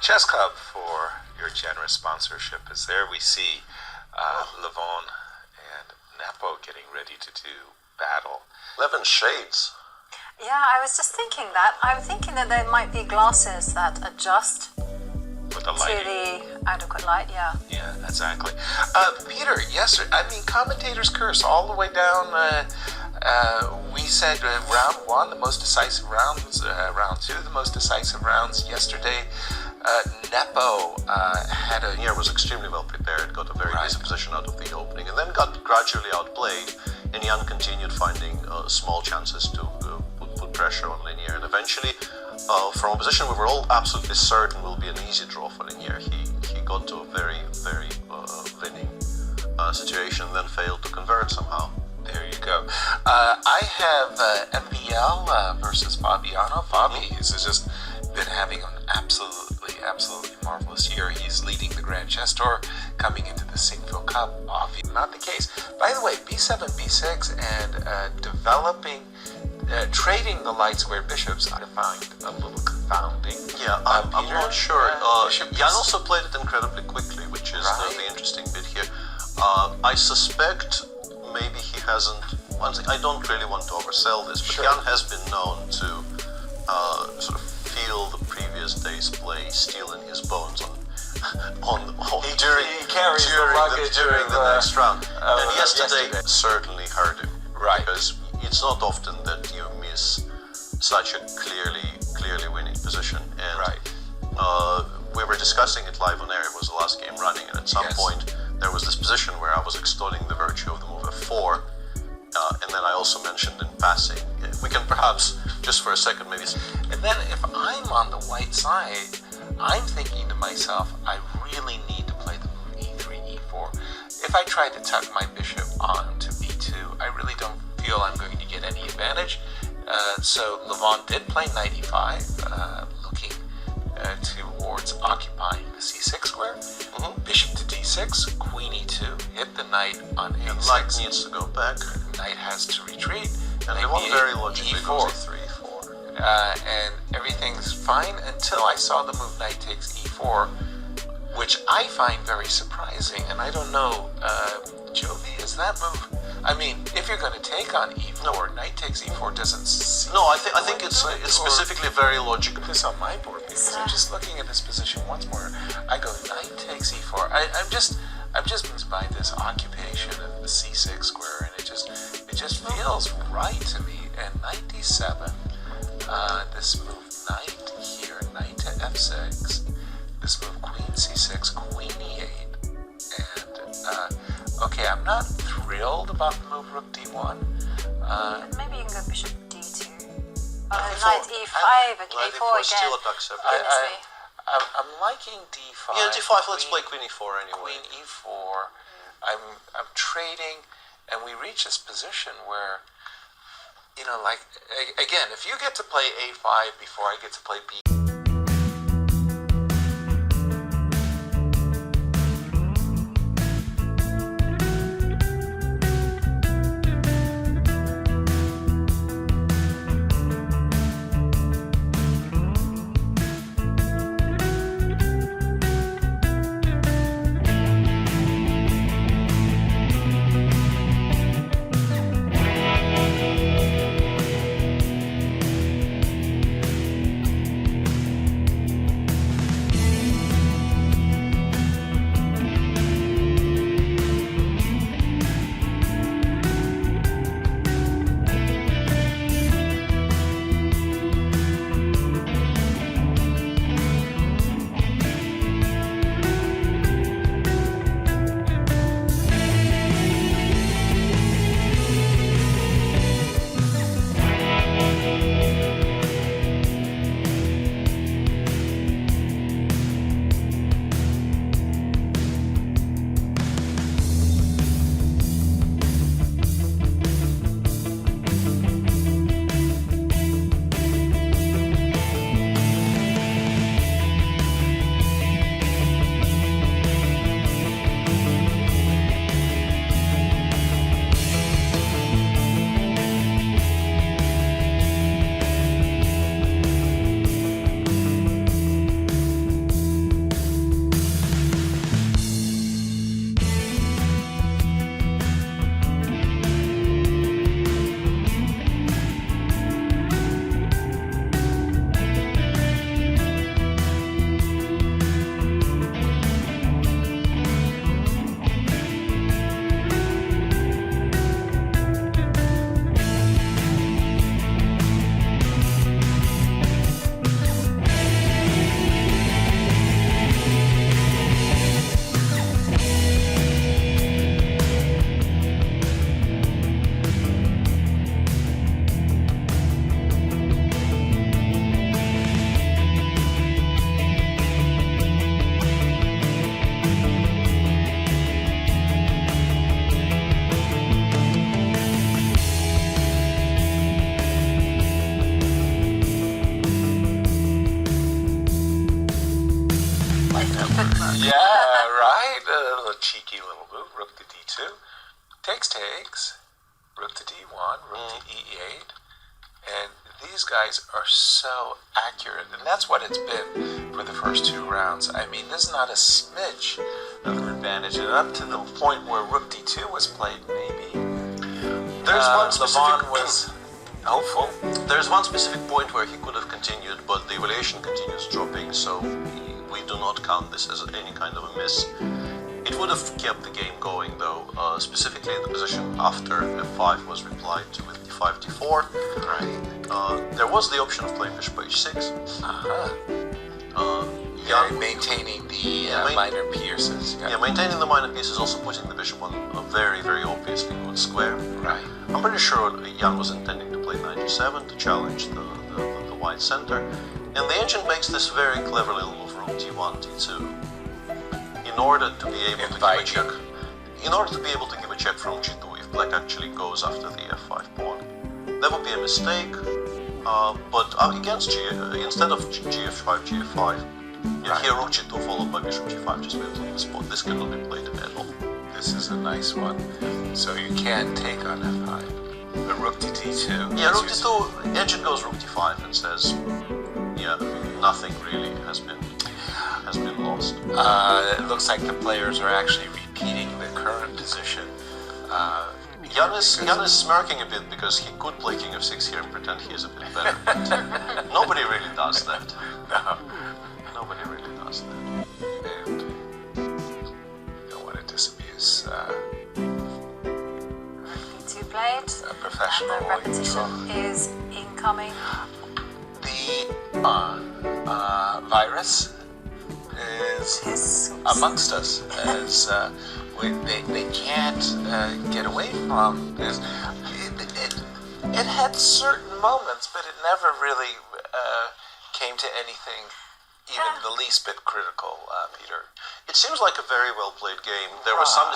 Chess Club for your generous sponsorship. As there we see Levon and Nepo getting ready to do battle. 11 shades. Yeah, I was just thinking that. I'm thinking that there might be glasses that adjust With the to lighting. the adequate light, yeah. Yeah, exactly. Peter, yesterday, commentators curse all the way down. We said round one, the most decisive rounds, round two, the most decisive rounds. Yesterday, Nepo had a... was extremely well prepared, got a very easy position out of the opening, and then got gradually outplayed, and Jan continued finding small chances to put pressure on Linear, and eventually, from a position we were all absolutely certain will be an easy draw for Linear, he got to a very, very winning situation, then failed to convert somehow. There you go. I have MBL versus Fabiano. Fabi has just been having an absolutely marvelous year. He's leading the Grand Chess Tour, coming into the Sinquefield Cup. Obviously not the case. By the way, b7, b6, and developing, trading the light square bishops, I find a little confounding. Yeah, I'm not sure. Jan is... also played it incredibly quickly, which is the interesting bit here. I suspect maybe he hasn't. I don't really want to oversell this, but Jan has been known to sort of feel the previous day's play still in his bones during the next round. And yesterday certainly hurt him, because it's not often that you miss such a clearly winning position. And we were discussing it live on air. It was the last game running, and at some point there was this position where I was extolling the virtue of the move f4, and then I also mentioned in passing. We can perhaps, just for a second, maybe... And then if I'm on the white side, I'm thinking to myself, I really need to play the move e3, e4. If I try to tuck my bishop onto b2, I really don't feel I'm going to get any advantage. So Levon did play knight e5, looking towards occupying the c6 square. Bishop to d6, queen e2, hit the knight on a6. Knight needs to go back. Knight has to retreat. And Levon very logically e4. goes e3, e4. And everything's fine until I saw the move knight takes e4, which I find very surprising. And I don't know, Jovi, is that move... I mean, if you're going to take on e4, knight takes e4 doesn't seem... No, I think it's specifically very logical. This on my board, because I'm just looking at this position once more. I go knight takes e4. I'm just by this occupation of the c6 square, and it just feels right to me. And knight d7, this move knight here, knight to f6, this move queen c6, queen e8, and okay, I'm not thrilled about the move rook d1. Maybe you can go bishop d2. Knight e5 and Knight e4 e4 still again. attacks I'm liking d5. Yeah, d5. Let's play queen e4 anyway. Queen e4. I'm trading, and we reach this position where, like again, if you get to play a5 before I get to play b. Yeah, right. A little cheeky little move. Rook to d2. Takes. Rook to d1. Rook to e8. And these guys are so accurate. And that's what it's been for the first 2 rounds. I mean, there's not a smidge of an advantage. And up to the point where rook d2 was played, maybe. There's one Levon was hopeful. There's one specific point where he could have continued, but the evaluation continues dropping, so we do not count this as any kind of a miss. It would have kept the game going, though, specifically in the position after f5 was replied to with d5, d4. Right. There was the option of playing bishop h6. Maintaining the minor pieces. Yeah, maintaining the minor pieces, also putting the bishop on a very, very obviously good square. Right. I'm pretty sure Jan was intending to play knight e7 to challenge the white center, and the ancient makes this very clever little move, rook d1, d2, in order to be able to give a check. In order to be able to give a check from g2 if black actually goes after the f5 pawn. That would be a mistake, but against instead of gf5, gf5, here rook g2 followed by bishop g5 just built on the spot. This cannot be played at all. This is a nice one. So you can take on f5. But rook to d2. Yeah, rook d2, ancient goes rook d5 and says, yeah, nothing really has been lost. It looks like the players are actually repeating the current position. Jan is smirking a bit because he could play king f6 here and pretend he is a bit better. But nobody really does that. No. Nobody really does that. And don't want to disabuse D2 played. a professional. And the repetition is incoming. The virus is amongst us as they can't get away from this. It had certain moments, but it never really came to anything even the least bit critical, Peter. It seems like a very well played game. There was some